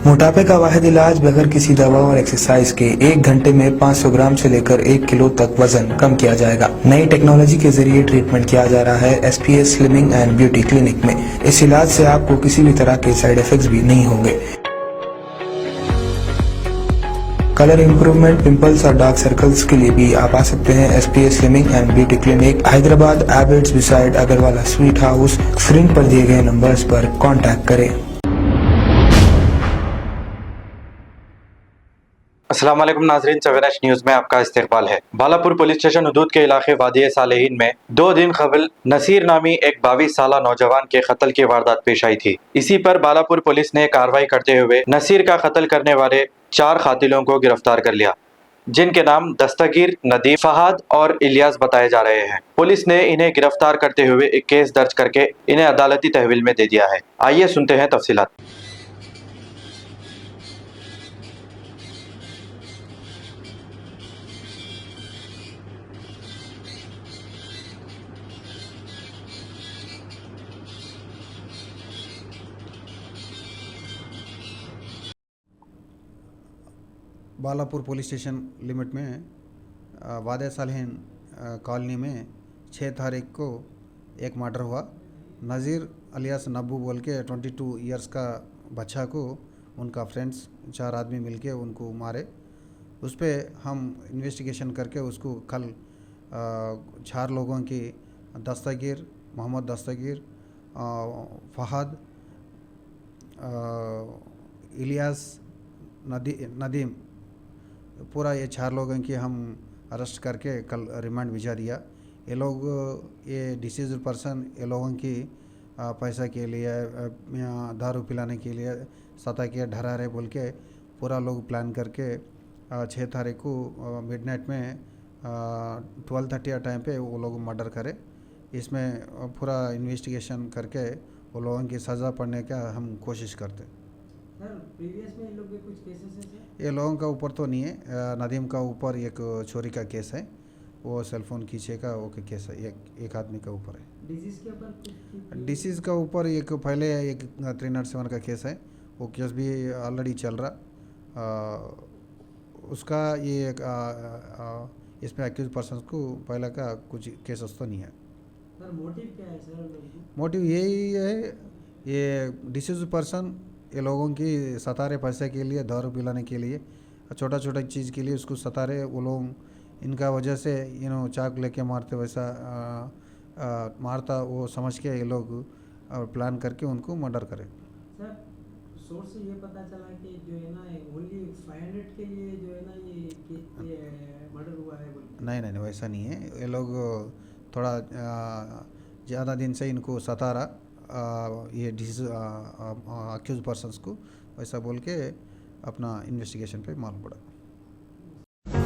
मोटापे का वाहिद इलाज बगैर किसी दवा और एक्सरसाइज के 1 घंटे में 500 ग्राम से लेकर 1 किलो तक वजन कम किया जाएगा। नई टेक्नोलॉजी के जरिए ट्रीटमेंट किया जा रहा है SPS slimming and beauty clinic में। इस इलाज से आपको किसी भी तरह के साइड इफेक्ट्स भी नहीं होंगे। कलर इम्प्रूवमेंट, पिंपल्स और डार्क सर्कल्स के लिए भी आप आ सकते हैं SPS slimming and beauty clinic, Hyderabad, Abids beside Agarwala sweet house. Screen पर दिए गए नंबर्स पर कॉन्टैक्ट करें। अस्सलाम वालेकुम नाज़रीन, सवेरा न्यूज़ में आपका इस्तकबाल है। बालापुर पुलिस स्टेशन हदूद के इलाके वादी सालेहीन में 2 दिन कबल नसीर नामी एक 22 साला नौजवान के कत्ल की वारदात पेश आई थी। इसी पर बालापुर पुलिस ने कार्रवाई करते हुए नसीर का कत्ल करने वाले 4 कातिलों को गिरफ्तार कर लिया, जिनके नाम दस्तगीर, नदीम, फहाद और इलियास बताए जा रहे हैं। पुलिस ने इन्हें गिरफ्तार करते हुए एक केस दर्ज करके इन्हें अदालती तहवील में दे दिया है। आइए सुनते हैं तफसीलात। बालापुर पुलिस स्टेशन लिमिट में वादे सालेहीन कॉलोनी में 6 तारीख को एक मर्डर हुआ। नज़ीर अलियास नब्बू बोल के 22 इयर्स का बच्चा को उनका फ्रेंड्स 4 आदमी मिलके उनको मारे। उस पर हम इन्वेस्टिगेशन करके उसको कल 4 लोगों की दस्तगीर, मोहम्मद दस्तगीर, फहद, इलियास, नदीम, पूरा ये 4 लोगों की हम अरेस्ट करके कल रिमांड भिजा दिया। ये लोग ये डिसीज पर्सन ये लोगों की पैसा के लिए दारू पिलाने के लिए सता के डरा रहे बोल के पूरा लोग प्लान करके 6 तारीख को मिडनाइट में 12:30 टाइम पे वो लोग मर्डर करे। इसमें पूरा इन्वेस्टिगेशन करके वो लोगों की सज़ा पड़ने का हम कोशिश करते। सर प्रीवियस में इन लोग के कुछ केसेस हैं सर? ये लोगों का ऊपर तो नहीं है। नदीम का ऊपर एक चोरी का केस है, वो सेलफोन खींचे का वो केस है, एक आदमी का ऊपर है। डिजीज के ऊपर डिसीज़ का ऊपर एक पहले एक 307 का केस है, वो केस भी ऑलरेडी चल रहा। उसका ये इसमें एक्यूज पर्सन को पहले का कुछ केसेस तो नहीं है। सर मोटिव क्या है सर? मोटिव यही है, ये डिसीज पर्सन ये लोगों की सतारे पैसे के लिए, दारू पिलाने के लिए, छोटा छोटा चीज़ के लिए उसको सतारे। वो लोग इनका वजह से चाक लेके मारते, वैसा मारता वो समझ के ये लोग प्लान करके उनको मर्डर करे। सर सोर्स से ये पता चला कि जो है ना ओनली 500 के लिए जो है ना ये मर्डर हुआ है। नहीं वैसा नहीं है। ये लोग थोड़ा ज़्यादा दिन से इनको सता रहा ये डिसीज अक्यूज पर्सन्स को, वैसा बोल के अपना इन्वेस्टिगेशन पे मालूम पड़ा।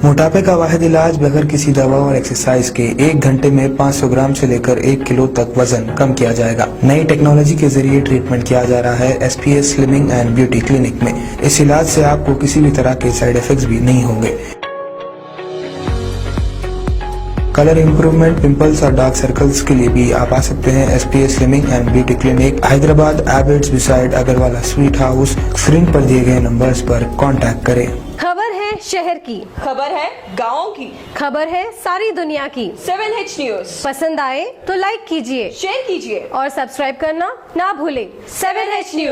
मोटापे का वाहिद इलाज बगैर किसी दवा और एक्सरसाइज के 1 घंटे में 500 ग्राम से लेकर 1 किलो तक वजन कम किया जाएगा। नई टेक्नोलॉजी के जरिए ट्रीटमेंट किया जा रहा है SPS slimming and beauty clinic में। इस इलाज से आपको किसी भी तरह के साइड इफेक्ट्स भी नहीं होंगे। कलर इम्प्रूवमेंट, पिंपल्स और डार्क सर्कल्स के लिए भी आप आ सकते हैं SPS slimming and beauty clinic, Hyderabad, Abids beside Agarwala sweet house. Screen पर दिए गए नंबर्स पर कॉन्टैक्ट करें। खबर है शहर की, खबर है गाँव की, खबर है सारी दुनिया की। 7H न्यूज़ पसंद आए तो लाइक कीजिए, शेयर कीजिए और सब्सक्राइब करना ना भूलें। 7H news.